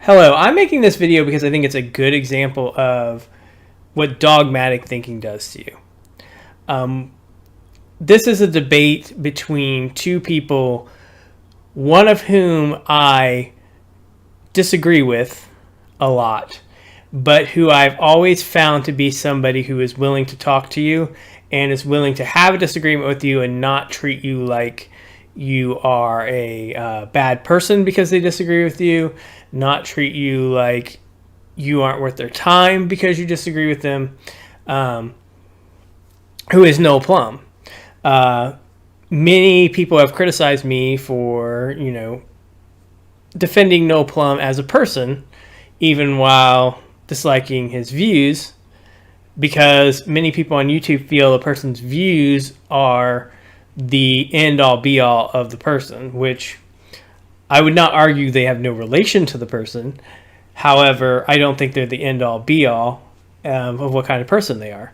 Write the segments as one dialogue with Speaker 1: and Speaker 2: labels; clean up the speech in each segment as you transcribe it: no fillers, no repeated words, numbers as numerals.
Speaker 1: Hello, I'm making this video because I think it's a good example of what dogmatic thinking does to you. This is a debate between two people, one of whom I disagree with a lot, but who I've always found to be somebody who is willing to talk to you and is willing to have a disagreement with you and not treat you like you are a bad person because they disagree with you, not treat you like you aren't worth their time because you disagree with them, who is Noel Plum. Many people have criticized me for, defending Noel Plum as a person, even while disliking his views, because many people on YouTube feel a person's views are the end-all be-all of the person, which I would not argue they have no relation to the person. However, I don't think they're the end-all be-all of what kind of person they are.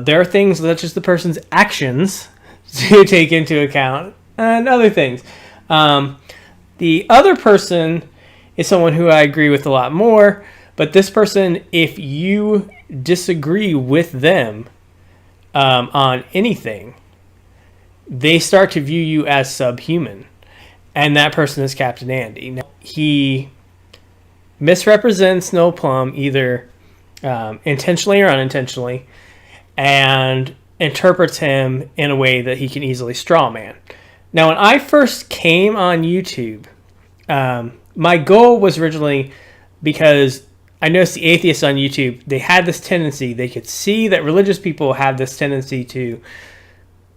Speaker 1: There are things such as the person's actions to take into account and other things. The other person is someone who I agree with a lot more, but this person, if you disagree with them on anything, they start to view you as subhuman. And that person is Captain Andy. Now, he misrepresents Noel Plum either intentionally or unintentionally, and interprets him in a way that he can easily strawman. Now, when I first came on YouTube, my goal was originally, because I noticed the atheists on YouTube, they had this tendency, they could see that religious people have this tendency to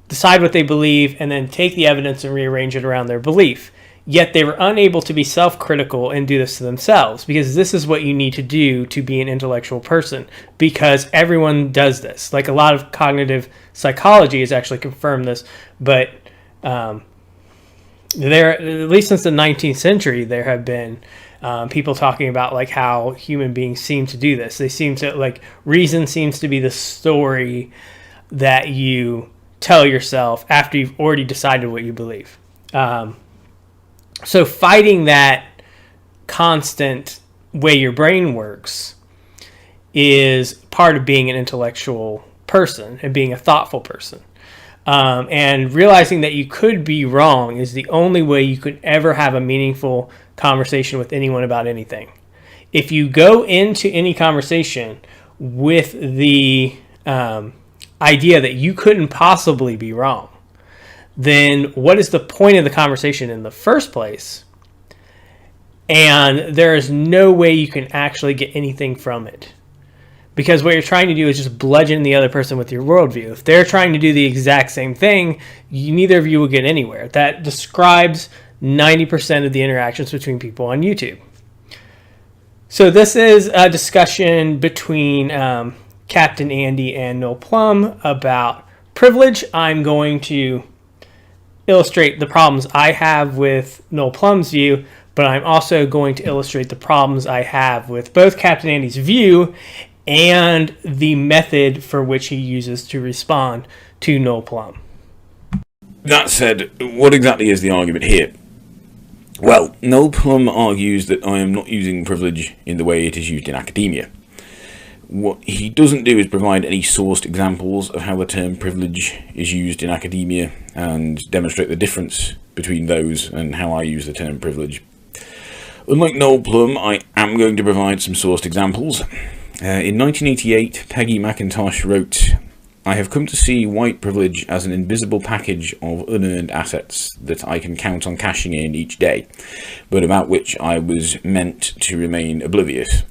Speaker 1: decide what they believe and then take the evidence and rearrange it around their belief. Yet they were unable to be self-critical and do this to themselves, because this is what you need to do to be an intellectual person, because everyone does this. Like, a lot of cognitive psychology has actually confirmed this, but there, at least since the 19th century, there have been people talking about like how human beings seem to do this. They seem to, like, reason seems to be the story that you tell yourself after you've already decided what you believe. So fighting that constant way your brain works is part of being an intellectual person and being a thoughtful person. And realizing that you could be wrong is the only way you could ever have a meaningful conversation with anyone about anything. If you go into any conversation with the idea that you couldn't possibly be wrong, then what is the point of the conversation in the first place? And there is no way you can actually get anything from it. Because what you're trying to do is just bludgeon the other person with your worldview. If they're trying to do the exact same thing, neither of you will get anywhere. That describes 90% of the interactions between people on YouTube. So this is a discussion between Captain Andy and Noel Plum about privilege. I'm going to illustrate the problems I have with Noel Plum's view, but I'm also going to illustrate the problems I have with both Captain Andy's view and the method for which he uses to respond to Noel Plum.
Speaker 2: That said, what exactly is the argument here? Well, Noel Plum argues that I am not using privilege in the way it is used in academia. What he doesn't do is provide any sourced examples of how the term privilege is used in academia and demonstrate the difference between those and how I use the term privilege. Unlike Noel Plum, I am going to provide some sourced examples. In 1988, Peggy McIntosh wrote, "I have come to see white privilege as an invisible package of unearned assets that I can count on cashing in each day, but about which I was meant to remain oblivious.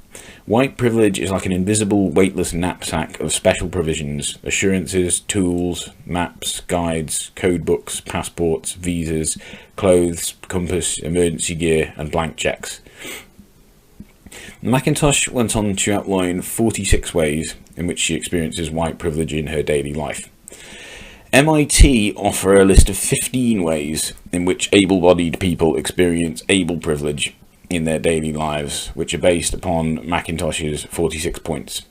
Speaker 2: White privilege is like an invisible, weightless knapsack of special provisions, assurances, tools, maps, guides, code books, passports, visas, clothes, compass, emergency gear, and blank checks." McIntosh went on to outline 46 ways in which she experiences white privilege in her daily life. MIT offer a list of 15 ways in which able-bodied people experience able privilege in their daily lives, which are based upon McIntosh's 46 points.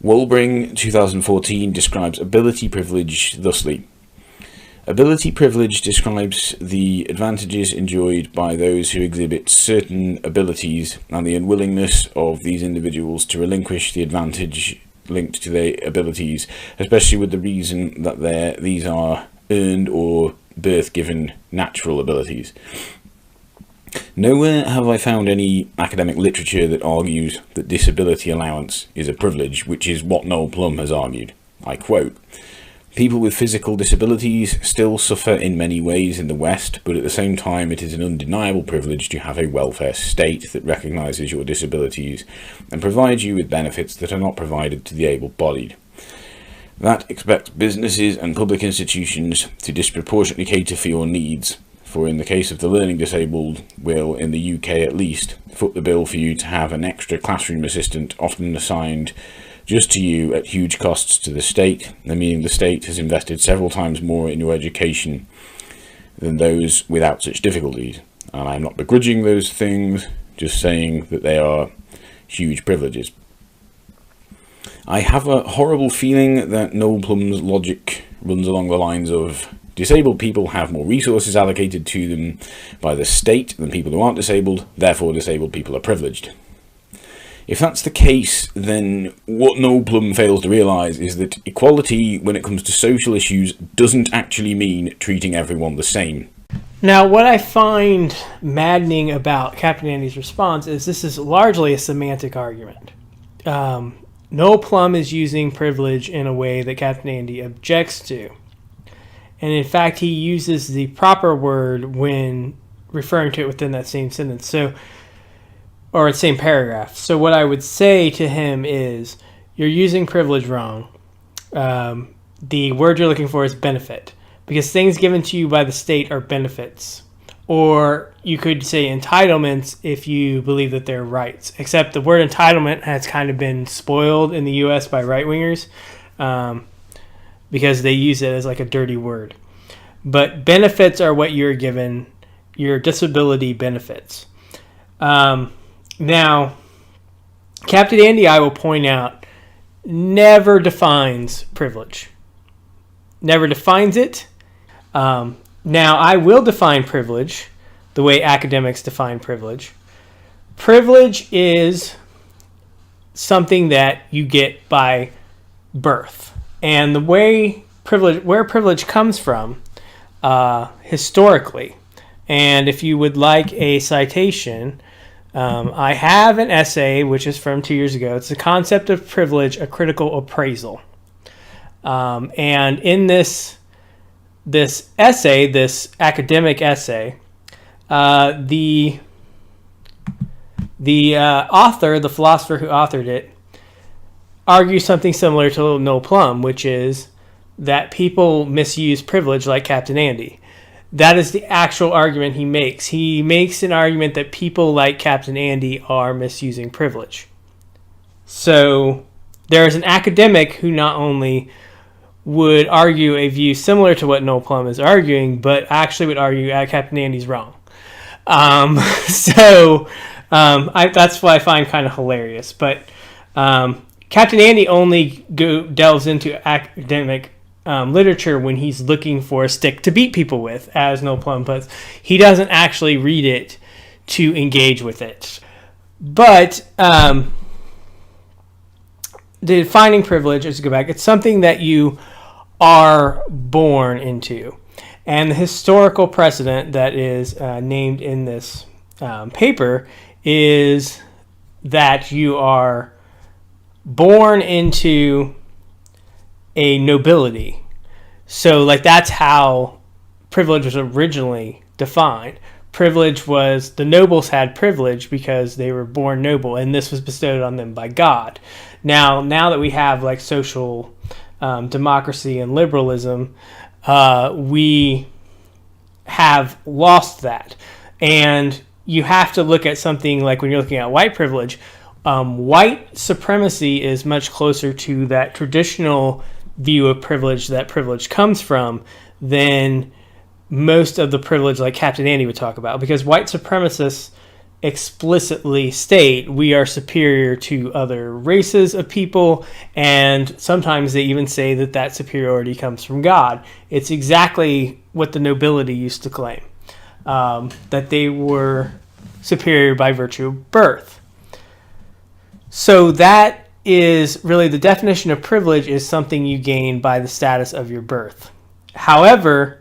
Speaker 2: Wolbring 2014 describes ability privilege thusly: Ability privilege describes the advantages enjoyed by those who exhibit certain abilities and the unwillingness of these individuals to relinquish the advantage linked to their abilities, especially with the reason that these are earned or birth-given natural abilities. Nowhere have I found any academic literature that argues that disability allowance is a privilege, which is what Noel Plum has argued. I quote, "People with physical disabilities still suffer in many ways in the West, but at the same time it is an undeniable privilege to have a welfare state that recognises your disabilities and provides you with benefits that are not provided to the able-bodied. That expects businesses and public institutions to disproportionately cater for your needs, for in the case of the learning disabled will, in the UK at least, foot the bill for you to have an extra classroom assistant often assigned just to you at huge costs to the state, meaning the state has invested several times more in your education than those without such difficulties. And I'm not begrudging those things, just saying that they are huge privileges." I have a horrible feeling that Noel Plum's logic runs along the lines of disabled people have more resources allocated to them by the state than people who aren't disabled, therefore disabled people are privileged. If that's the case, then what Noel Plum fails to realise is that equality when it comes to social issues doesn't actually mean treating everyone the same.
Speaker 1: Now, what I find maddening about Captain Andy's response is this is largely a semantic argument. Noel Plum is using privilege in a way that Captain Andy objects to. And in fact, he uses the proper word when referring to it within that same sentence. Or the same paragraph. So what I would say to him is, you're using privilege wrong. The word you're looking for is benefit, because things given to you by the state are benefits. Or you could say entitlements if you believe that they're rights, except the word entitlement has kind of been spoiled in the U.S. by right-wingers because they use it as like a dirty word. But benefits are what you're given, your disability benefits. Now, Captain Andy, I will point out, never defines privilege. Never defines it. Now, I will define privilege the way academics define privilege. Privilege is something that you get by birth. And the way where privilege comes from historically, and if you would like a citation, I have an essay which is from 2 years ago. It's the concept of privilege, a critical appraisal. And in this essay, this academic essay, the author, the philosopher who authored it, argues something similar to Noel Plum, which is that people misuse privilege like Captain Andy. That is the actual argument he makes. He makes an argument that people like Captain Andy are misusing privilege. So there is an academic who not only would argue a view similar to what Noel Plum is arguing, but actually would argue Captain Andy's wrong. That's what I find kind of hilarious. But Captain Andy only delves into academic literature when he's looking for a stick to beat people with, as Noel Plum puts. He doesn't actually read it to engage with it. But the defining privilege, as to go back, it's something that you are born into. And the historical precedent that is named in this paper is that you are born into a nobility. So like that's how privilege was originally defined. Privilege was the nobles had privilege because they were born noble, and this was bestowed on them by God. Now that we have like social democracy and liberalism, we have lost that. And you have to look at something like when you're looking at white privilege, white supremacy is much closer to that traditional view of privilege that privilege comes from than most of the privilege like Captain Andy would talk about, because white supremacists explicitly state we are superior to other races of people, and sometimes they even say that that superiority comes from God. It's exactly what the nobility used to claim, that they were superior by virtue of birth. So that is really the definition of privilege, is something you gain by the status of your birth. However,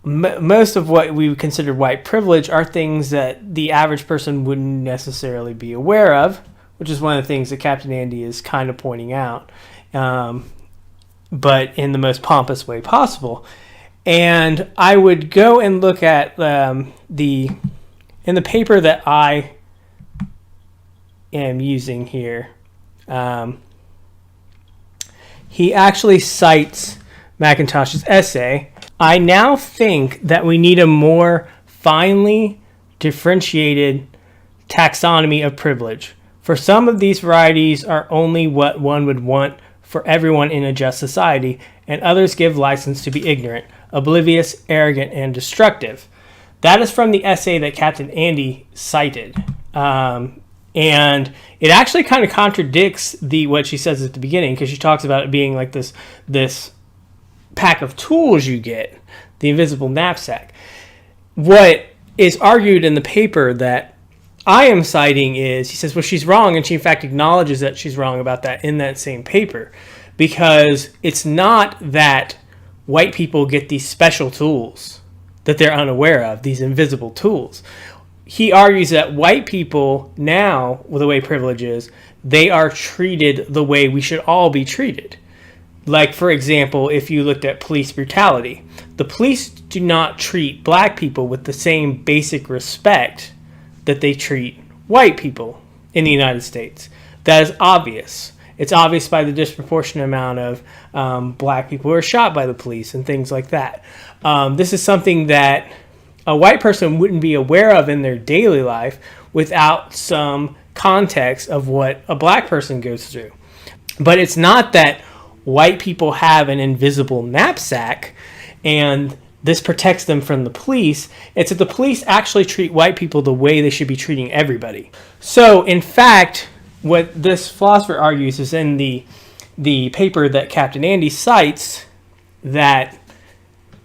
Speaker 1: most of what we would consider white privilege are things that the average person wouldn't necessarily be aware of, which is one of the things that Captain Andy is kind of pointing out, but in the most pompous way possible. And I would go and look at in the paper that I am using here. He actually cites McIntosh's essay. I now think that we need a more finely differentiated taxonomy of privilege. For some of these varieties are only what one would want for everyone in a just society, and others give license to be ignorant, oblivious, arrogant, and destructive. That is from the essay that Captain Andy cited. And it actually kind of contradicts what she says at the beginning, because she talks about it being like this pack of tools you get, the invisible knapsack. What is argued in the paper that I am citing is, he says, well, she's wrong, and she in fact acknowledges that she's wrong about that in that same paper, because it's not that white people get these special tools that they're unaware of, these invisible tools. He argues that white people now, with the way privilege is, they are treated the way we should all be treated. Like, for example, if you looked at police brutality, the police do not treat black people with the same basic respect that they treat white people in the United States. That is obvious. It's obvious by the disproportionate amount of black people who are shot by the police and things like that. This is something that a white person wouldn't be aware of in their daily life without some context of what a black person goes through. But it's not that white people have an invisible knapsack and this protects them from the police. It's that the police actually treat white people the way they should be treating everybody. So, in fact, what this philosopher argues is in the paper that Captain Andy cites, that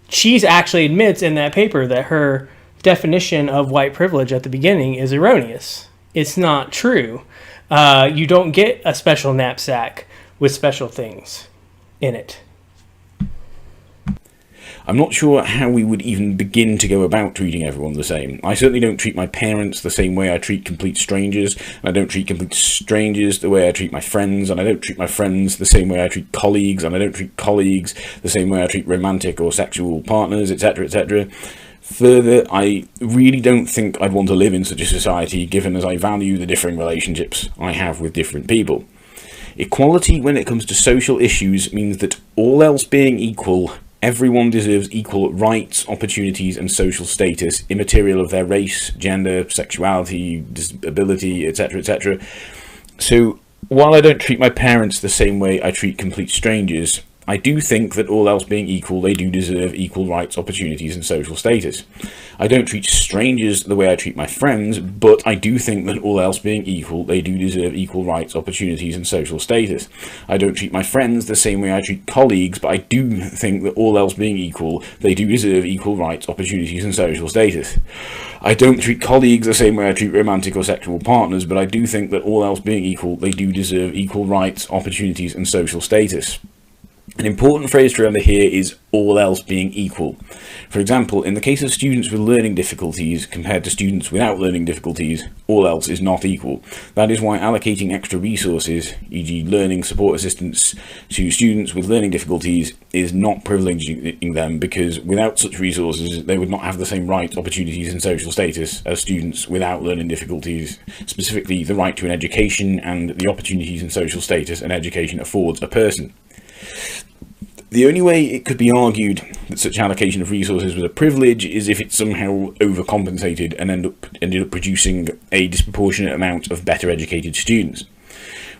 Speaker 1: she actually admits in that paper that her definition of white privilege at the beginning is erroneous. It's not true. You don't get a special knapsack with special things in it.
Speaker 2: I'm not sure how we would even begin to go about treating everyone the same. I certainly don't treat my parents the same way I treat complete strangers, and I don't treat complete strangers the way I treat my friends, and I don't treat my friends the same way I treat colleagues, and I don't treat colleagues the same way I treat romantic or sexual partners, etc., etc. Further, I really don't think I'd want to live in such a society, given as I value the differing relationships I have with different people. Equality when it comes to social issues means that, all else being equal, everyone deserves equal rights, opportunities, and social status, immaterial of their race, gender, sexuality, disability, etc., etc. So, while I don't treat my parents the same way I treat complete strangers, I do think that, all else being equal, they do deserve equal rights, opportunities, and social status. I don't treat strangers the way I treat my friends, but I do think that, all else being equal, they do deserve equal rights, opportunities, and social status. I don't treat my friends the same way I treat colleagues, but I do think that, all else being equal, they do deserve equal rights, opportunities, and social status. I don't treat colleagues the same way I treat romantic or sexual partners, but I do think that, all else being equal, they do deserve equal rights, opportunities, and social status. An important phrase to remember here is all else being equal. For example, in the case of students with learning difficulties compared to students without learning difficulties, all else is not equal. That is why allocating extra resources, e.g. learning support assistance, to students with learning difficulties is not privileging them, because without such resources they would not have the same rights, opportunities and social status as students without learning difficulties, specifically the right to an education and the opportunities and social status an education affords a person. The only way it could be argued that such allocation of resources was a privilege is if it somehow overcompensated and ended up producing a disproportionate amount of better educated students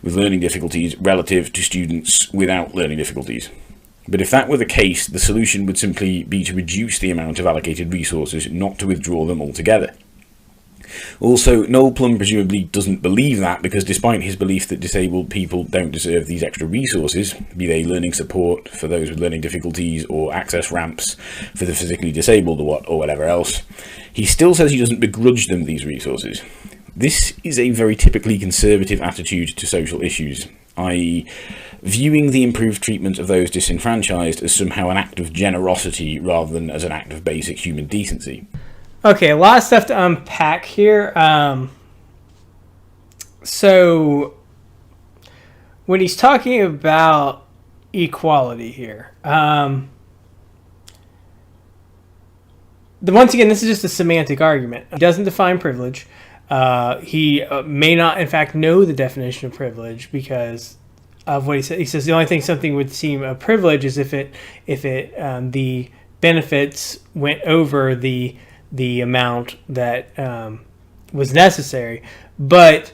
Speaker 2: with learning difficulties relative to students without learning difficulties. But if that were the case, the solution would simply be to reduce the amount of allocated resources, not to withdraw them altogether. Also, Noel Plum presumably doesn't believe that, because despite his belief that disabled people don't deserve these extra resources, be they learning support for those with learning difficulties or access ramps for the physically disabled or whatever else, he still says he doesn't begrudge them these resources. This is a very typically conservative attitude to social issues, i.e. viewing the improved treatment of those disenfranchised as somehow an act of generosity rather than as an act of basic human decency.
Speaker 1: Okay, a lot of stuff to unpack here. So, when he's talking about equality here, once again, this is just a semantic argument. He doesn't define privilege. He may not, in fact, know the definition of privilege because of what he said. He says the only thing something would seem a privilege is if the benefits went over the amount that was necessary. But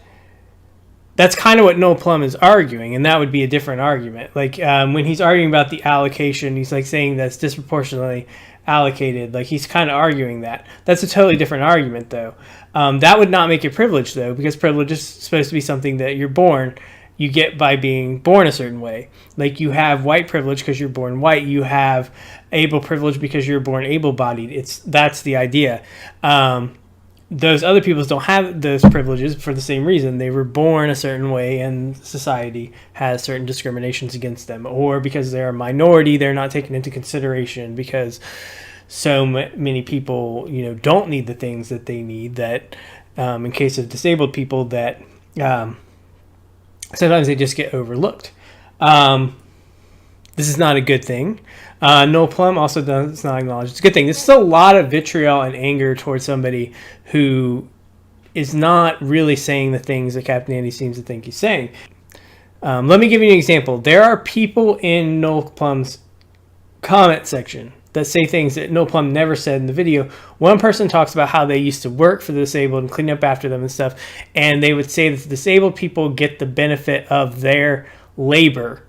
Speaker 1: that's kind of what Noel Plum is arguing, and that would be a different argument. Like when he's arguing about the allocation, he's like saying that's disproportionately allocated. Like he's kind of arguing that. That's a totally different argument, though. That would not make it privilege, though, because privilege is supposed to be something that you get by being born a certain way. Like you have white privilege because you're born white. You have able privilege because you're born able-bodied. That's the idea. Those other peoples don't have those privileges for the same reason. They were born a certain way and society has certain discriminations against them. Or because they're a minority, they're not taken into consideration because so many people, don't need the things that they need, that in case of disabled people, that sometimes they just get overlooked. This is not a good thing. Noel Plum also does not acknowledge it's a good thing. There's still a lot of vitriol and anger towards somebody who is not really saying the things that Captain Andy seems to think he's saying. Let me give you an example. There are people in Noel Plum's comment section that say things that Noel Plum never said in the video. One person talks about how they used to work for the disabled and clean up after them and stuff, and they would say that the disabled people get the benefit of their labor,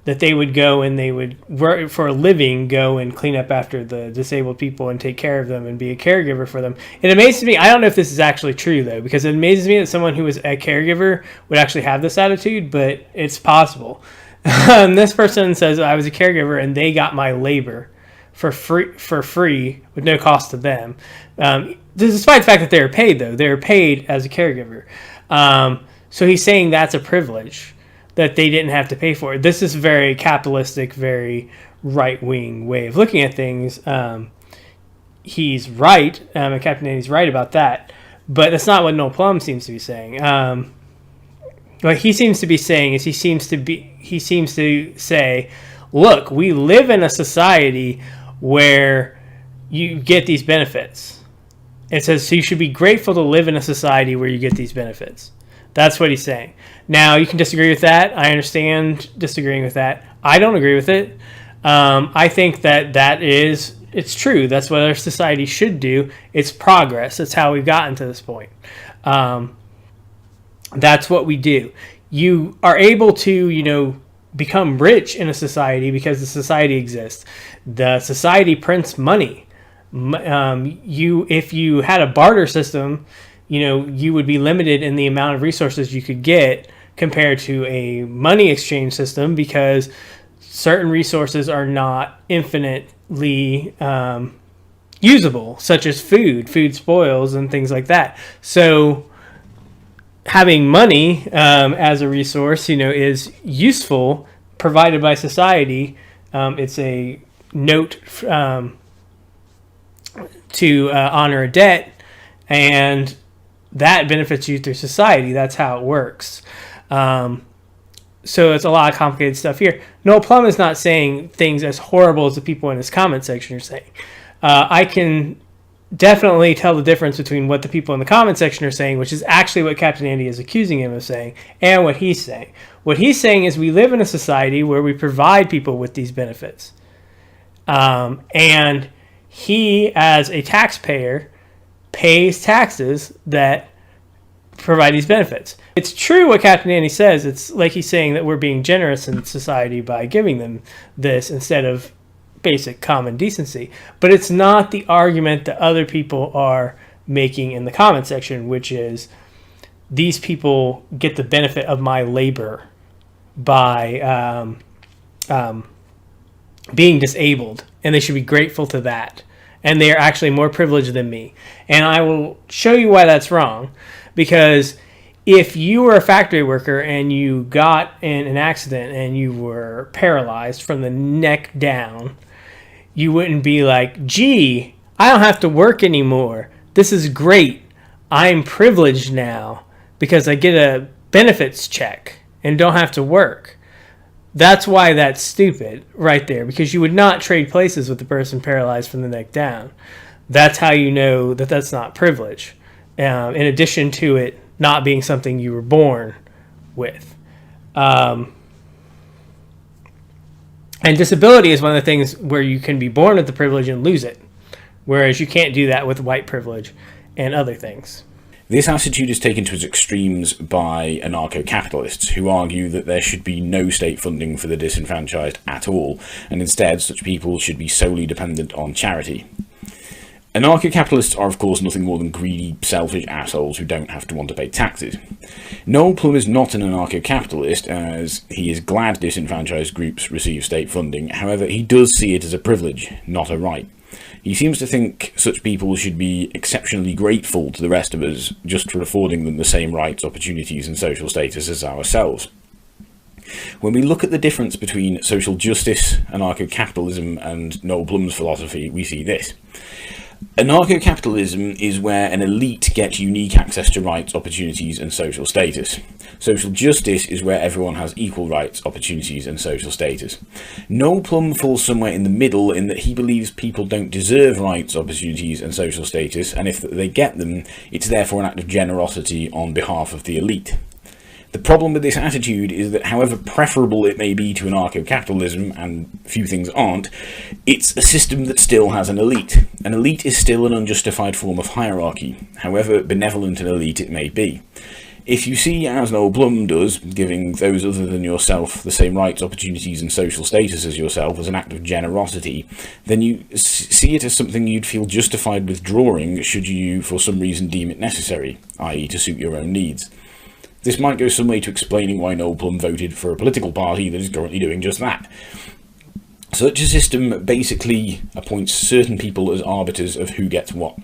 Speaker 1: that they would go and they would work for a living, go and clean up after the disabled people and take care of them and be a caregiver for them. It amazes me. I don't know if this is actually true, though, because it amazes me that someone who is a caregiver would actually have this attitude, but it's possible. This person says, I was a caregiver and they got my labor for free with no cost to them. Despite the fact that they were paid, though. They were paid as a caregiver. So he's saying that's a privilege, that they didn't have to pay for it. This is a very capitalistic, very right-wing way of looking at things. He's right, and Captain Andy's right about that, but that's not what Noel Plum seems to be saying. What he seems to be saying is he seems to say, look, we live in a society where you get these benefits. It says, so you should be grateful to live in a society where you get these benefits. That's what he's saying. Now, you can disagree with that. I understand disagreeing with that. I don't agree with it. I think it's true. That's what our society should do. It's progress. That's how we've gotten to this point. That's what we do. You are able to, become rich in a society because the society exists. The society prints money. If you had a barter system, you would be limited in the amount of resources you could get compared to a money exchange system because certain resources are not infinitely usable, such as food. Food spoils and things like that. So having money as a resource, is useful, provided by society. It's a note to honor a debt, and that benefits you through society. That's how it works. So it's a lot of complicated stuff here. Noel Plum is not saying things as horrible as the people in his comment section are saying. I can definitely tell the difference between what the people in the comment section are saying, which is actually what Captain Andy is accusing him of saying, and what he's saying. What he's saying is we live in a society where we provide people with these benefits. And he, as a taxpayer, pays taxes that provide these benefits. It's true what Captain Andy says. It's like he's saying that we're being generous in society by giving them this instead of basic common decency. But it's not the argument that other people are making in the comment section, which is these people get the benefit of my labor by being disabled, and they should be grateful to that. And they are actually more privileged than me. And I will show you why that's wrong. Because if you were a factory worker and you got in an accident and you were paralyzed from the neck down, you wouldn't be like, gee, I don't have to work anymore. This is great. I'm privileged now because I get a benefits check and don't have to work. That's why that's stupid right there, because you would not trade places with the person paralyzed from the neck down. That's how you know that that's not privilege, in addition to it not being something you were born with. And disability is one of the things where you can be born with the privilege and lose it, whereas you can't do that with white privilege and other things.
Speaker 2: This attitude is taken to its extremes by anarcho-capitalists who argue that there should be no state funding for the disenfranchised at all, and instead such people should be solely dependent on charity. Anarcho-capitalists are of course nothing more than greedy, selfish assholes who don't have to want to pay taxes. Noel Plum is not an anarcho-capitalist, as he is glad disenfranchised groups receive state funding. However, he does see it as a privilege, not a right. He seems to think such people should be exceptionally grateful to the rest of us just for affording them the same rights, opportunities and social status as ourselves. When we look at the difference between social justice, anarcho-capitalism and Noel Plum's philosophy, we see this. Anarcho-capitalism is where an elite gets unique access to rights, opportunities and social status. Social justice is where everyone has equal rights, opportunities and social status. Noel Plum falls somewhere in the middle in that he believes people don't deserve rights, opportunities and social status, and if they get them, it's therefore an act of generosity on behalf of the elite. The problem with this attitude is that however preferable it may be to anarcho-capitalism, and few things aren't, it's a system that still has an elite. An elite is still an unjustified form of hierarchy, however benevolent an elite it may be. If you see, as Noel Plum does, giving those other than yourself the same rights, opportunities and social status as yourself as an act of generosity, then you see it as something you'd feel justified withdrawing should you for some reason deem it necessary, i.e. to suit your own needs. This might go some way to explaining why Noel Plum voted for a political party that is currently doing just that. Such a system basically appoints certain people as arbiters of who gets what.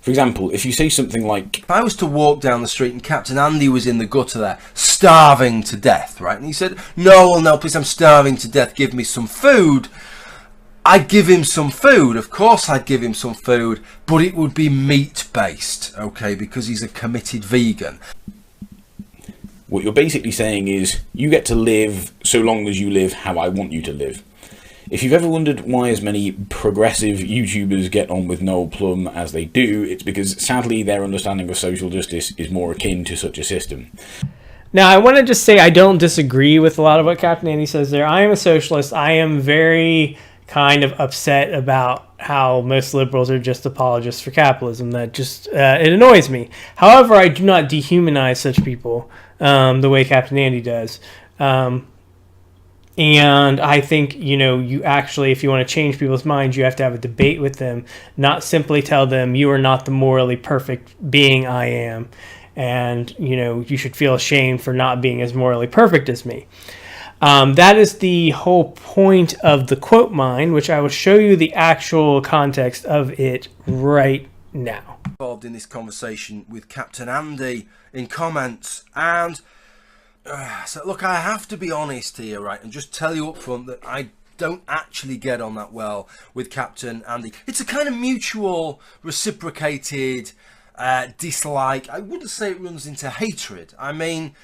Speaker 2: For example, if you say something like,
Speaker 3: if I was to walk down the street and Captain Andy was in the gutter there, starving to death, right? And he said, no, please, I'm starving to death, give me some food. I'd give him some food, of course I'd give him some food, but it would be meat-based, okay, because he's a committed vegan.
Speaker 2: what you're basically saying is, you get to live so long as you live how I want you to live. If you've ever wondered why as many progressive YouTubers get on with Noel Plum as they do, it's because sadly their understanding of social justice is more akin to such a system.
Speaker 1: Now, I want to just say I don't disagree with a lot of what Captain Andy says there. I am a socialist. I am very kind of upset about how most liberals are just apologists for capitalism. That just, it annoys me. However, I do not dehumanize such people the way Captain Andy does. And I think, you actually, if you want to change people's minds, you have to have a debate with them, not simply tell them you are not the morally perfect being I am. And, you should feel ashamed for not being as morally perfect as me. That is the whole point of the quote mine, which I will show you the actual context of it right now.
Speaker 3: Involved in this conversation with Captain Andy in comments, and so look, I have to be honest here, right, and just tell you up front that I don't actually get on that well with Captain Andy. It's a kind of mutual, reciprocated dislike. I wouldn't say it runs into hatred. I mean,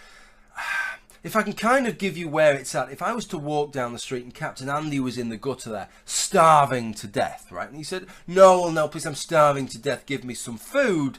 Speaker 3: if I can kind of give you where it's at, if I was to walk down the street and Captain Andy was in the gutter there, starving to death, right, and he said, no, please, I'm starving to death, give me some food,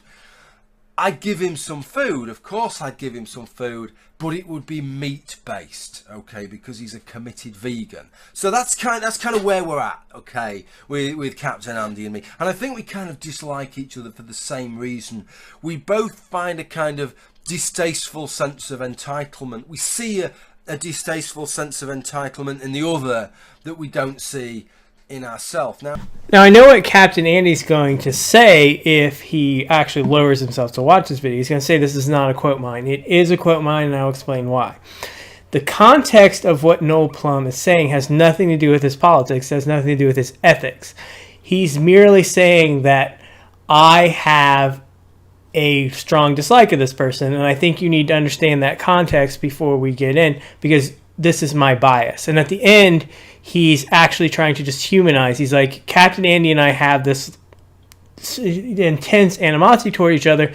Speaker 3: I'd give him some food, of course I'd give him some food, but it would be meat-based, okay, because he's a committed vegan. So that's kind of where we're at, okay, with Captain Andy and me. And I think we kind of dislike each other for the same reason. We both find a kind of distasteful sense of entitlement. We see a distasteful sense of entitlement in the other that we don't see in ourselves.
Speaker 1: Now, I know what Captain Andy's going to say if he actually lowers himself to watch this video. He's going to say this is not a quote mine. It is a quote mine, and I'll explain why. The context of what Noel Plum is saying has nothing to do with his politics, has nothing to do with his ethics. He's merely saying that I have a strong dislike of this person, and I think you need to understand that context before we get in, because this is my bias. And at the end, he's actually trying to just humanize. He's like, Captain Andy and I have this intense animosity toward each other,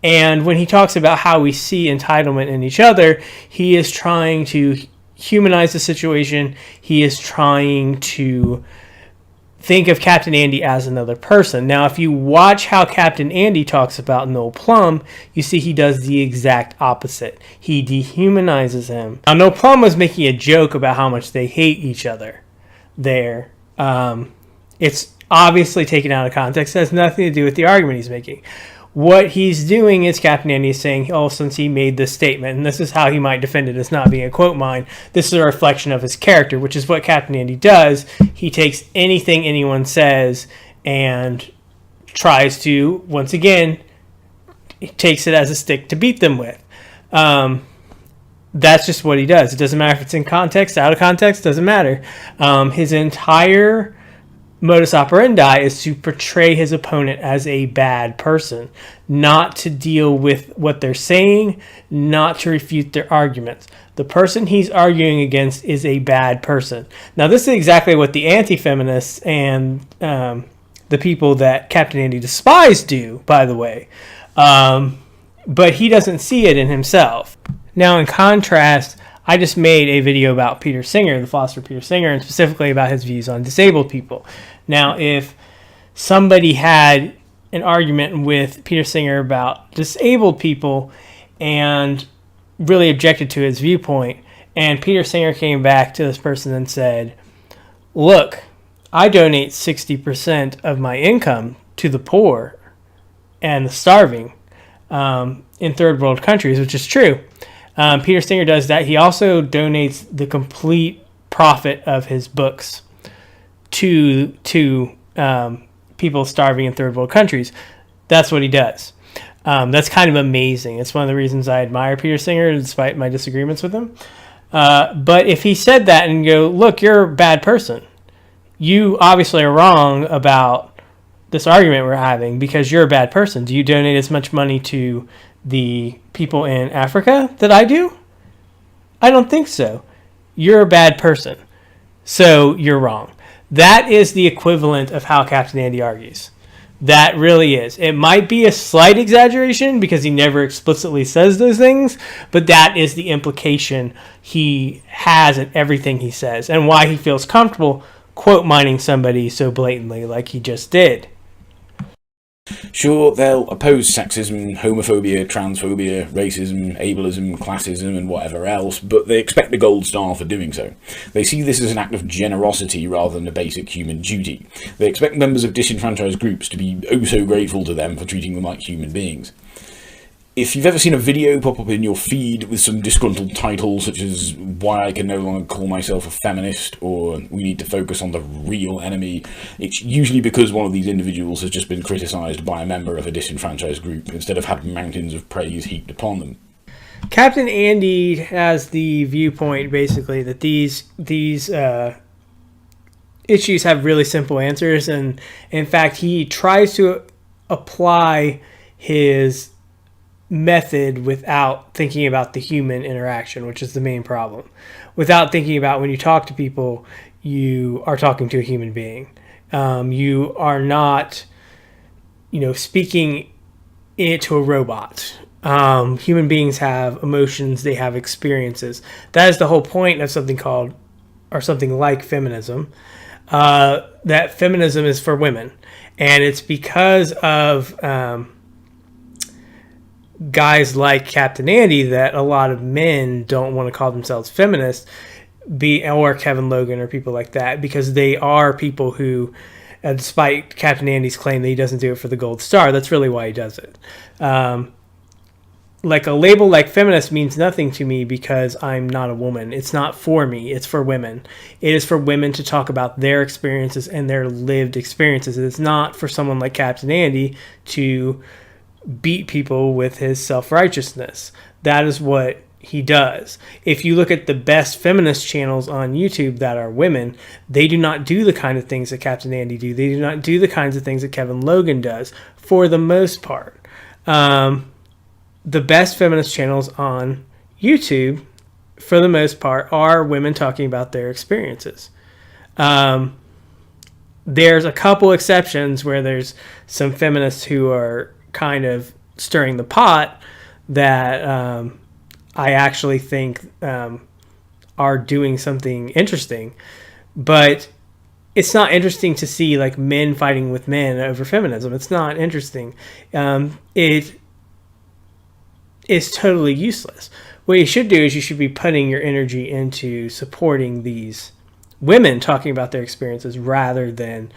Speaker 1: and when he talks about how we see entitlement in each other, he is trying to humanize the situation. He is trying to think of Captain Andy as another person. Now, if you watch how Captain Andy talks about Noel Plum, you see he does the exact opposite. He dehumanizes him. Now, Noel Plum was making a joke about how much they hate each other there. It's obviously taken out of context. It has nothing to do with the argument he's making. What he's doing is Captain Andy is saying, oh, since he made this statement, and this is how he might defend it as not being a quote mine, this is a reflection of his character, which is what Captain Andy does. He takes anything anyone says and tries to, once again, takes it as a stick to beat them with. That's just what he does. It doesn't matter if it's in context, out of context, doesn't matter. His entire modus operandi is to portray his opponent as a bad person, not to deal with what they're saying, not to refute their arguments. The person he's arguing against is a bad person. Now, this is exactly what the anti-feminists and the people that Captain Andy despises do, by the way. But he doesn't see it in himself. Now, in contrast, I just made a video about Peter Singer, the philosopher Peter Singer, and specifically about his views on disabled people. Now, if somebody had an argument with Peter Singer about disabled people and really objected to his viewpoint, and Peter Singer came back to this person and said, look, I donate 60% of my income to the poor and the starving in third world countries, which is true. Peter Singer does that. He also donates the complete profit of his books to people starving in third world countries. That's what he does. That's kind of amazing. It's one of the reasons I admire Peter Singer, despite my disagreements with him. But if he said that and go, look, you're a bad person. You obviously are wrong about this argument we're having because you're a bad person. Do you donate as much money to the people in Africa that I do? I don't think so. You're a bad person. So you're wrong. That is the equivalent of how Captain Andy argues. That really is. It might be a slight exaggeration because he never explicitly says those things, but that is the implication he has in everything he says and why he feels comfortable quote mining somebody so blatantly like he just did.
Speaker 2: Sure, they'll oppose sexism, homophobia, transphobia, racism, ableism, classism, and whatever else, but they expect a gold star for doing so. They see this as an act of generosity rather than a basic human duty. They expect members of disenfranchised groups to be oh so grateful to them for treating them like human beings. If you've ever seen a video pop up in your feed with some disgruntled title such as Why I Can No Longer Call Myself a Feminist or We Need to Focus on the Real Enemy, it's usually because one of these individuals has just been criticised by a member of a disenfranchised group instead of had mountains of praise heaped upon them.
Speaker 1: Captain Andy has the viewpoint basically that these issues have really simple answers, and in fact he tries to apply his method without thinking about the human interaction, which is the main problem. Without thinking about when you talk to people, you are talking to a human being. You are not, speaking it to a robot. Human beings have emotions, they have experiences. That is the whole point of something like feminism. That feminism is for women. And it's because of guys like Captain Andy that a lot of men don't want to call themselves feminists, or Kevin Logan or people like that, because they are people who, despite Captain Andy's claim that he doesn't do it for the gold star, that's really why he does it. like a label like feminist means nothing to me because I'm not a woman. It's not for me. It's for women. It is for women to talk about their experiences and their lived experiences. It's not for someone like Captain Andy to beat people with his self-righteousness. That is what he does. If you look at the best feminist channels on YouTube that are women, they do not do the kind of things that Captain Andy do. They do not do the kinds of things that Kevin Logan does for the most part. The best feminist channels on YouTube, for the most part, are women talking about their experiences. There's a couple exceptions where there's some feminists who are kind of stirring the pot that I actually think are doing something interesting. But it's not interesting to see like men fighting with men over feminism. It's not interesting. It is totally useless. What you should do is you should be putting your energy into supporting these women talking about their experiences rather than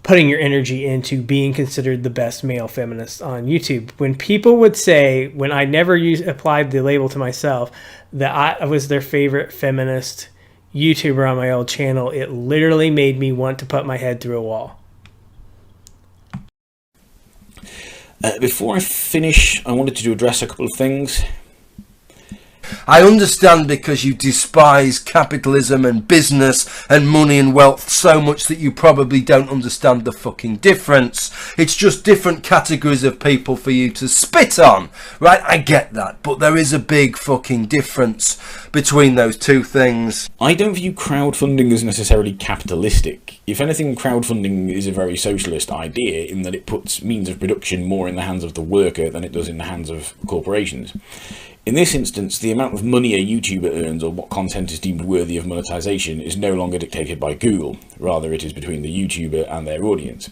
Speaker 1: putting your energy into being considered the best male feminist on YouTube. When people would say, when I never applied the label to myself, that I was their favorite feminist YouTuber on my old channel, it literally made me want to put my head through a wall.
Speaker 2: Before I finish, I wanted to address a couple of things.
Speaker 3: I understand because you despise capitalism and business and money and wealth so much that you probably don't understand the fucking difference. It's just different categories of people for you to spit on, right? I get that, but there is a big fucking difference between those two things.
Speaker 2: I don't view crowdfunding as necessarily capitalistic. If anything, crowdfunding is a very socialist idea in that it puts means of production more in the hands of the worker than it does in the hands of corporations. In this instance, the amount of money a YouTuber earns or what content is deemed worthy of monetization is no longer dictated by Google. Rather, it is between the YouTuber and their audience.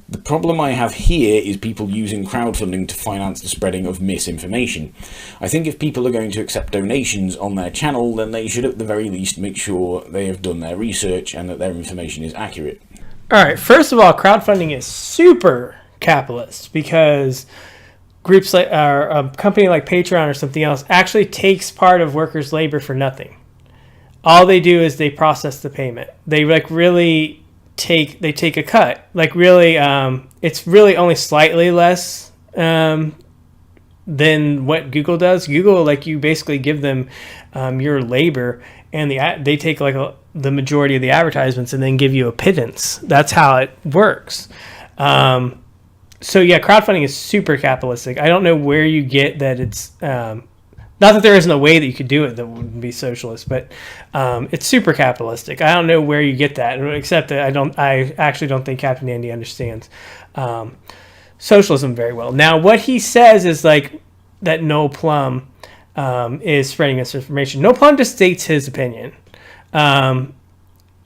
Speaker 2: The problem I have here is people using crowdfunding to finance the spreading of misinformation. I think if people are going to accept donations on their channel, then they should at the very least make sure they have done their research and that their information is accurate.
Speaker 1: All right, first of all, crowdfunding is super capitalist because groups like a company like Patreon or something else actually takes part of workers' labor for nothing. All they do is they process the payment. They really take a cut. Like really, it's really only slightly less than what Google does. Google, like, you basically give them your labor, and they take like the majority of the advertisements and then give you a pittance. That's how it works. So yeah, crowdfunding is super capitalistic. I don't know where you get that it's not that there isn't a way that you could do it that wouldn't be socialist, but it's super capitalistic. I don't know where you get that, except that I actually don't think Captain Andy understands socialism very well. Now, what he says is like that Noel Plum is spreading misinformation. Noel Plum just states his opinion.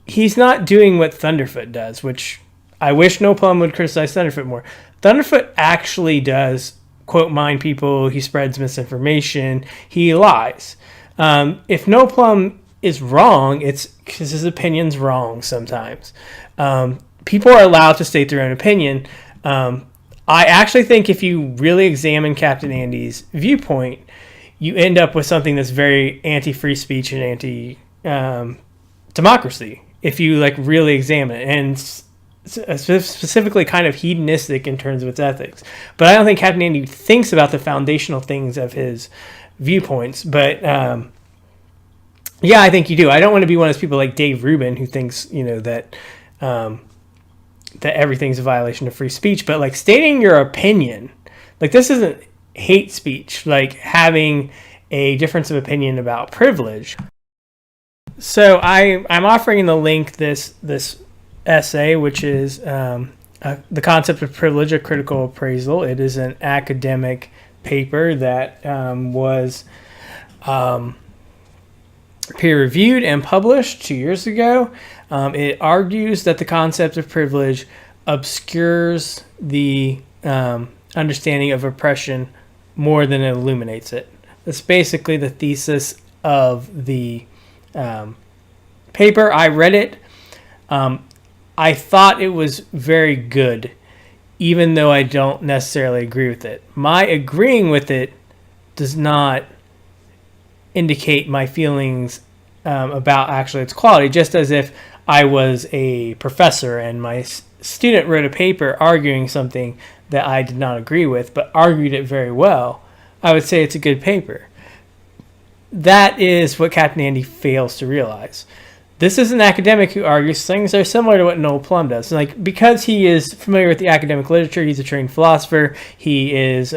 Speaker 1: He's not doing what Thunderfoot does, which I wish Noel Plum would criticize Thunderfoot more. Thunderfoot actually does, quote, mine people. He spreads misinformation. He lies. If Noel Plum is wrong, it's because his opinion's wrong sometimes. People are allowed to state their own opinion. I actually think if you really examine Captain Andy's viewpoint, you end up with something that's very anti-free speech and anti-democracy, if you like really examine it. And specifically kind of hedonistic in terms of its ethics. But I don't think Captain Andy thinks about the foundational things of his viewpoints. But yeah, I think you do. I don't want to be one of those people like Dave Rubin who thinks, that everything's a violation of free speech. But like stating your opinion, like this isn't hate speech, like having a difference of opinion about privilege. So I'm offering in the link this essay, which is the concept of privilege, a critical appraisal. It is an academic paper that was peer-reviewed and published 2 years ago. It argues that the concept of privilege obscures the understanding of oppression more than it illuminates it. That's basically the thesis of the paper. I read it. I thought it was very good, even though I don't necessarily agree with it. My agreeing with it does not indicate my feelings about actually its quality, just as if I was a professor and my student wrote a paper arguing something that I did not agree with, but argued it very well, I would say it's a good paper. That is what Captain Andy fails to realize. This is an academic who argues things that are similar to what Noel Plum does. Like, because he is familiar with the academic literature, he's a trained philosopher, he is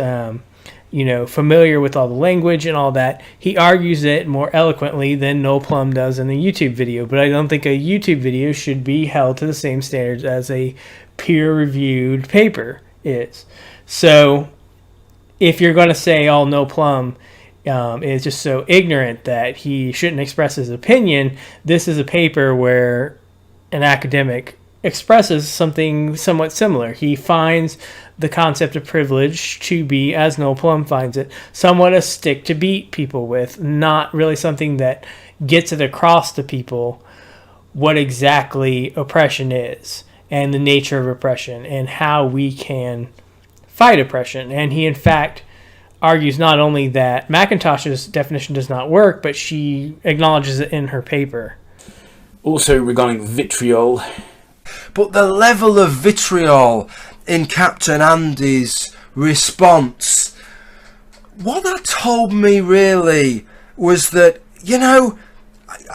Speaker 1: familiar with all the language and all that, he argues it more eloquently than Noel Plum does in a YouTube video. But I don't think a YouTube video should be held to the same standards as a peer-reviewed paper is. So if you're going to say, oh, Noel Plum is just so ignorant that he shouldn't express his opinion, this is a paper where an academic expresses something somewhat similar. He finds the concept of privilege to be, as Noel Plum finds it, somewhat a stick to beat people with, not really something that gets it across to people what exactly oppression is and the nature of oppression and how we can fight oppression. And he, in fact, argues not only that McIntosh's definition does not work, but she acknowledges it in her paper.
Speaker 2: Also, regarding vitriol.
Speaker 3: But the level of vitriol in Captain Andy's response, what that told me really was that,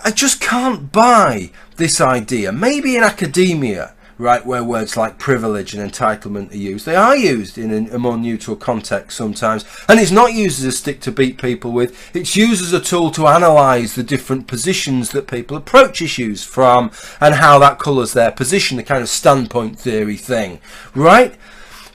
Speaker 3: I just can't buy this idea. Maybe in academia, right, where words like privilege and entitlement are used, they are used in a more neutral context sometimes, and it's not used as a stick to beat people with. It's used as a tool to analyse the different positions that people approach issues from and how that colours their position, the kind of standpoint theory thing, right?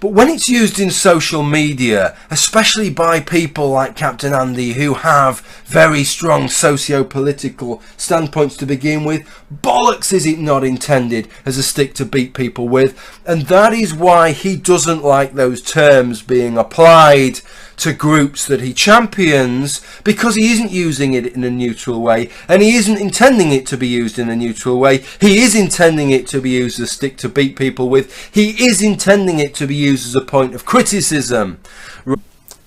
Speaker 3: But when it's used in social media, especially by people like Captain Andy who have very strong socio-political standpoints to begin with, bollocks is it not intended as a stick to beat people with. And that is why he doesn't like those terms being applied to groups that he champions, because he isn't using it in a neutral way, and he isn't intending it to be used in a neutral way. He is intending it to be used as a stick to beat people with. He is intending it to be used as a point of criticism.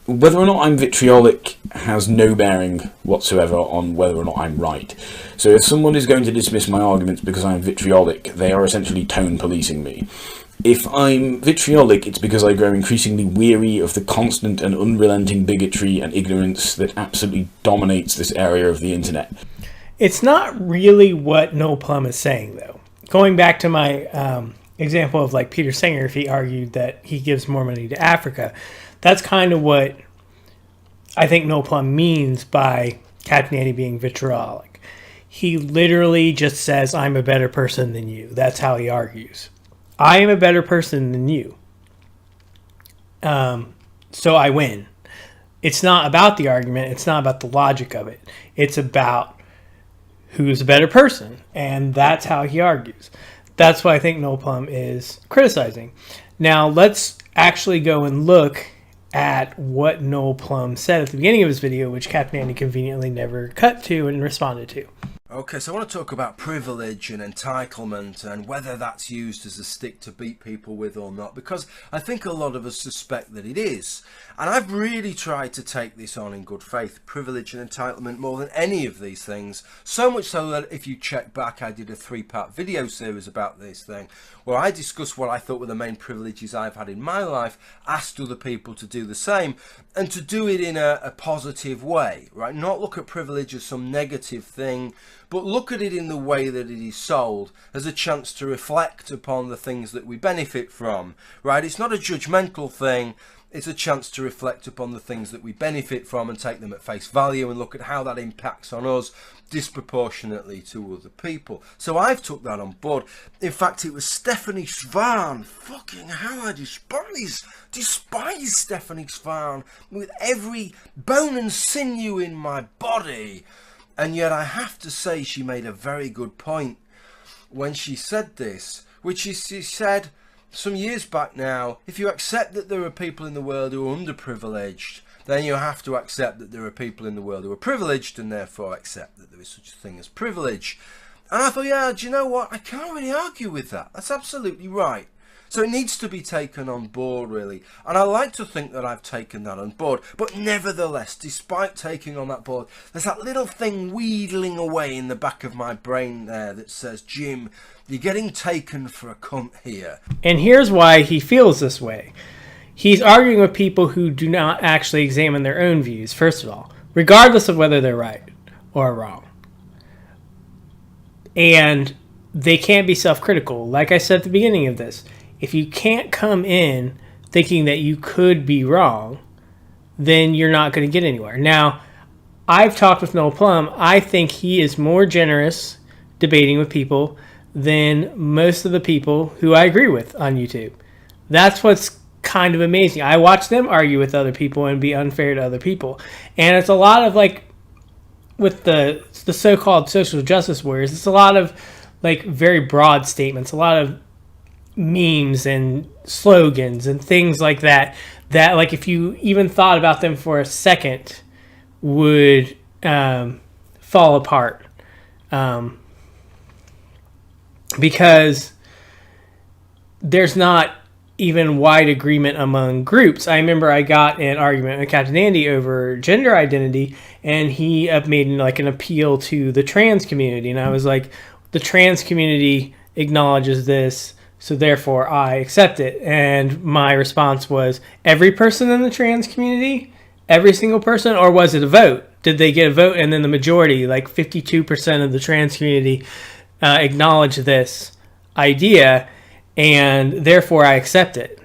Speaker 2: Whether or not I'm vitriolic has no bearing whatsoever on whether or not I'm right. So if someone is going to dismiss my arguments because I'm vitriolic, they are essentially tone policing me. If I'm vitriolic, it's because I grow increasingly weary of the constant and unrelenting bigotry and ignorance that absolutely dominates this area of the internet.
Speaker 1: It's not really what Noel Plum is saying, though. Going back to my example of like Peter Singer, if he argued that he gives more money to Africa, that's kind of what I think Noel Plum means by Captain Andy being vitriolic. He literally just says, I'm a better person than you. That's how he argues. I am a better person than you. So I win. It's not about the argument. It's not about the logic of it. It's about who's a better person. And that's how he argues. That's what I think Noel Plum is criticizing. Now, let's actually go and look at what Noel Plum said at the beginning of his video, which Captain Andy conveniently never cut to and responded to.
Speaker 3: Okay, so I want to talk about privilege and entitlement and whether that's used as a stick to beat people with or not, because I think a lot of us suspect that it is. And I've really tried to take this on in good faith, privilege and entitlement, more than any of these things. So much so that if you check back, I did a 3-part video series about this thing, where I discussed what I thought were the main privileges I've had in my life, asked other people to do the same, and to do it in a positive way, right? Not look at privilege as some negative thing, but look at it in the way that it is sold, as a chance to reflect upon the things that we benefit from, right? It's not a judgmental thing. It's a chance to reflect upon the things that we benefit from and take them at face value and look at how that impacts on us disproportionately to other people. So I've took that on board. In fact, it was Stephanie Svan. Fucking hell, I despise Stephanie Svan with every bone and sinew in my body. And yet I have to say she made a very good point when she said this, which is she said some years back now, if you accept that there are people in the world who are underprivileged, then you have to accept that there are people in the world who are privileged and therefore accept that there is such a thing as privilege. And I thought, yeah, do you know what? I can't really argue with that. That's absolutely right. So it needs to be taken on board, really. And I like to think that I've taken that on board. But nevertheless, despite taking on that board, there's that little thing wheedling away in the back of my brain there that says, Jim, you're getting taken for a cunt here.
Speaker 1: And here's why he feels this way. He's arguing with people who do not actually examine their own views, first of all, regardless of whether they're right or wrong. And they can't be self-critical. Like I said at the beginning of this, if you can't come in thinking that you could be wrong, then you're not going to get anywhere. Now, I've talked with Noel Plum. I think he is more generous debating with people than most of the people who I agree with on YouTube. That's what's kind of amazing. I watch them argue with other people and be unfair to other people. And it's a lot of like, with the so-called social justice warriors, it's a lot of like very broad statements, a lot of memes and slogans and things like that, that like if you even thought about them for a second would fall apart. Because there's not even wide agreement among groups. I remember I got in an argument with Captain Andy over gender identity, and he made like an appeal to the trans community, and I was like, the trans community acknowledges this, so therefore I accept it. And my response was, every person in the trans community, every single person, or was it a vote? Did they get a vote and then the majority, like 52% of the trans community, acknowledge this idea, and therefore I accept it?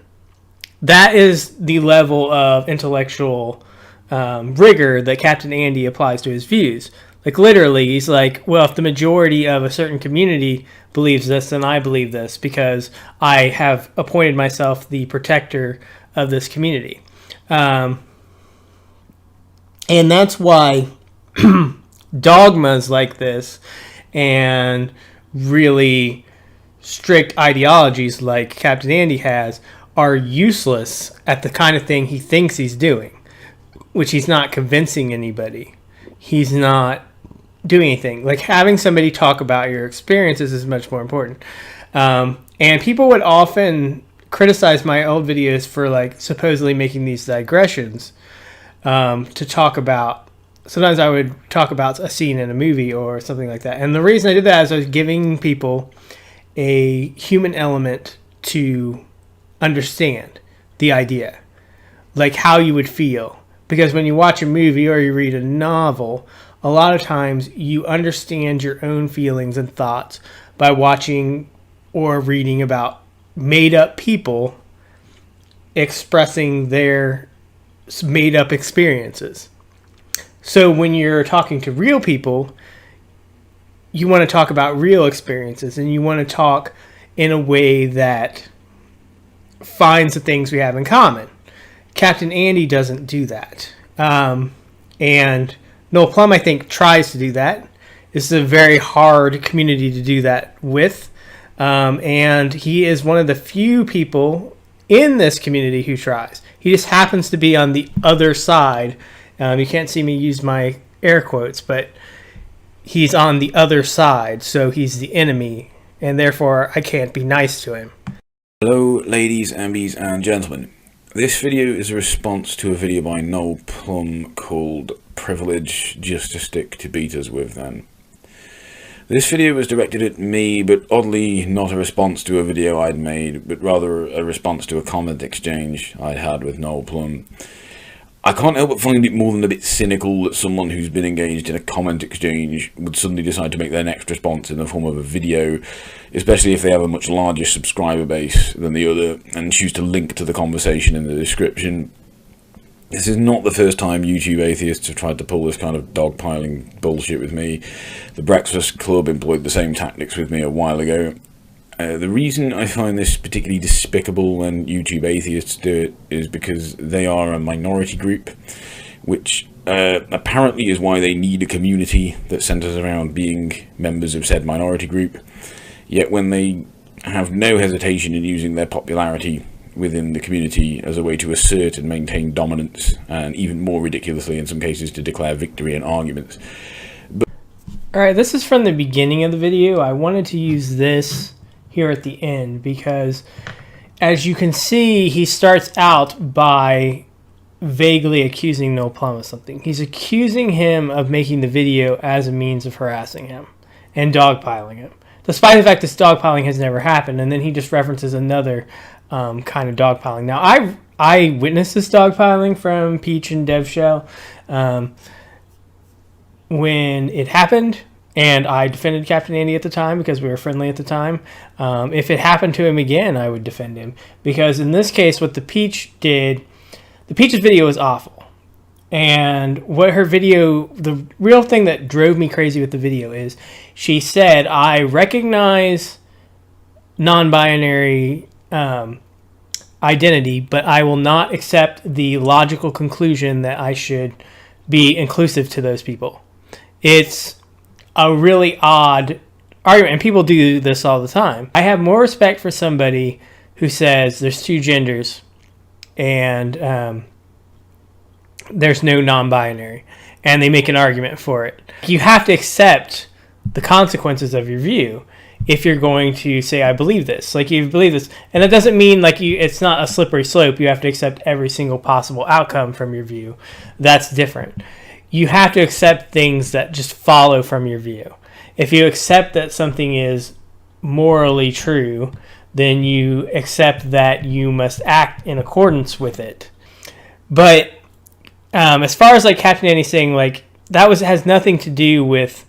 Speaker 1: That is the level of intellectual rigor that Captain Andy applies to his views. Like literally, he's like, well, if the majority of a certain community believes this, then I believe this because I have appointed myself the protector of this community. And that's why dogmas like this and really strict ideologies like Captain Andy has are useless at the kind of thing he thinks he's doing, which he's not convincing anybody. He's not doing anything. Like having somebody talk about your experiences is much more important. And people would often criticize my old videos for like supposedly making these digressions to talk about. Sometimes I would talk about a scene in a movie or something like that. And the reason I did that is I was giving people a human element to understand the idea, like how you would feel. Because when you watch a movie or you read a novel, a lot of times you understand your own feelings and thoughts by watching or reading about made-up people expressing their made-up experiences. So when you're talking to real people, you want to talk about real experiences, and you want to talk in a way that finds the things we have in common. Captain Andy doesn't do that. And Noel Plum, I think, tries to do that. This is a very hard community to do that with. And he is one of the few people in this community who tries. He just happens to be on the other side. You can't see me use my air quotes, but he's on the other side, so he's the enemy, and therefore I can't be nice to him.
Speaker 2: Hello, ladies, ambies, and gentlemen. This video is a response to a video by Noel Plum called Privilege Just to Stick to Beat Us With Then. This video was directed at me, but oddly not a response to a video I'd made, but rather a response to a comment exchange I'd had with Noel Plum. I can't help but find it more than a bit cynical that someone who's been engaged in a comment exchange would suddenly decide to make their next response in the form of a video, especially if they have a much larger subscriber base than the other, and choose to link to the conversation in the description. This is not the first time YouTube atheists have tried to pull this kind of dogpiling bullshit with me. The Breakfast Club employed the same tactics with me a while ago. The reason I find this particularly despicable when YouTube atheists do it is because they are a minority group, which apparently is why they need a community that centers around being members of said minority group. Yet when they have no hesitation in using their popularity within the community as a way to assert and maintain dominance, and even more ridiculously in some cases to declare victory in arguments.
Speaker 1: Alright, this is from the beginning of the video. I wanted to use this here at the end because as you can see, he starts out by vaguely accusing Noel Plum of something. He's accusing him of making the video as a means of harassing him and dogpiling him, despite the fact this dogpiling has never happened. And then he just references another kind of dogpiling. Now, I witnessed this dogpiling from Peach and Dev Shell when it happened, and I defended Captain Andy at the time because we were friendly at the time. If it happened to him again, I would defend him, because in this case, what the Peach did, the Peach's video was awful. And what her video, the real thing that drove me crazy with the video is she said, I recognize non-binary identity, but I will not accept the logical conclusion that I should be inclusive to those people. It's a really odd argument, and people do this all the time. I have more respect for somebody who says there's two genders and there's no non-binary, and they make an argument for it. You have to accept the consequences of your view if you're going to say, I believe this. Like, you believe this. And that doesn't mean like it's not a slippery slope. You have to accept every single possible outcome from your view. That's different. You have to accept things that just follow from your view. If you accept that something is morally true, then you accept that you must act in accordance with it. But as far as like Captain Andy saying, like, that has nothing to do with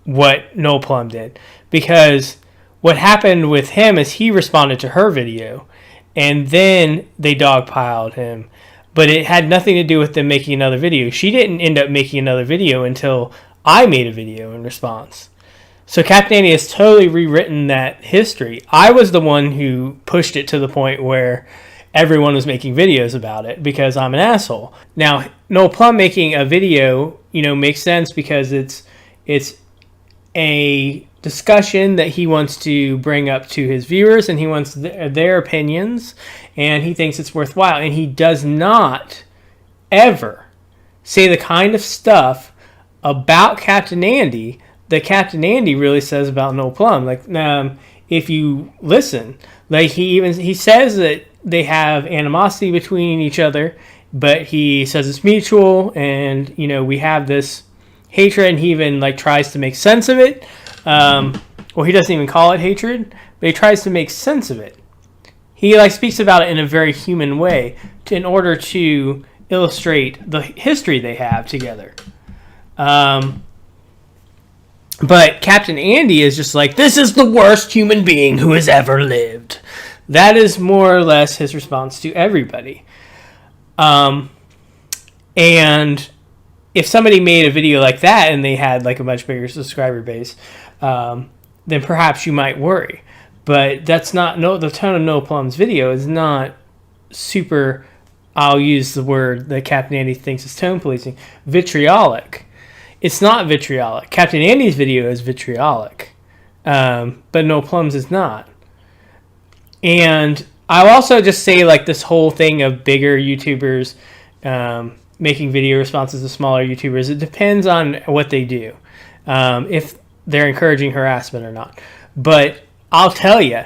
Speaker 1: what Noel Plum did, because what happened with him is he responded to her video, and then they dogpiled him. But it had nothing to do with them making another video. She didn't end up making another video until I made a video in response. So Captain Andy has totally rewritten that history. I was the one who pushed it to the point where everyone was making videos about it because I'm an asshole. Now, Noel Plum making a video, makes sense because it's a discussion that he wants to bring up to his viewers, and he wants their opinions, and he thinks it's worthwhile. And he does not ever say the kind of stuff about Captain Andy that Captain Andy really says about Noel Plum. Like, if you listen, like he says that they have animosity between each other, but he says it's mutual, and we have this hatred, and he even like tries to make sense of it. Well, he doesn't even call it hatred, but he tries to make sense of it. He like speaks about it in a very human way in order to illustrate the history they have together. But Captain Andy is just like, this is the worst human being who has ever lived. That is more or less his response to everybody. And if somebody made a video like that and they had like a much bigger subscriber base, then perhaps you might worry. But that's not the tone of Noel Plum's video is not super. I'll use the word that Captain Andy thinks is tone policing, vitriolic. It's not vitriolic. Captain Andy's video is vitriolic, but Noel Plum's is not. And I'll also just say, like, this whole thing of bigger YouTubers making video responses to smaller YouTubers, it depends on what they do, if they're encouraging harassment or not. But I'll tell you,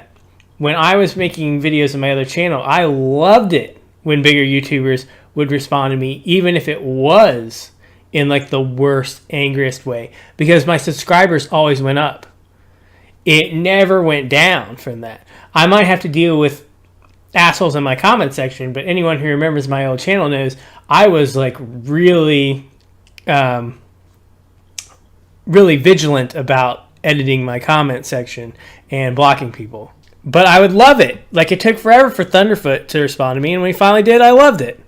Speaker 1: when I was making videos on my other channel, I loved it when bigger YouTubers would respond to me, even if it was in like the worst, angriest way, because my subscribers always went up. It never went down from that. I might have to deal with assholes in my comment section, but anyone who remembers my old channel knows I was like really vigilant about editing my comment section and blocking people. But I would love it. Like, it took forever for Thunderfoot to respond to me, and when he finally did, I loved it.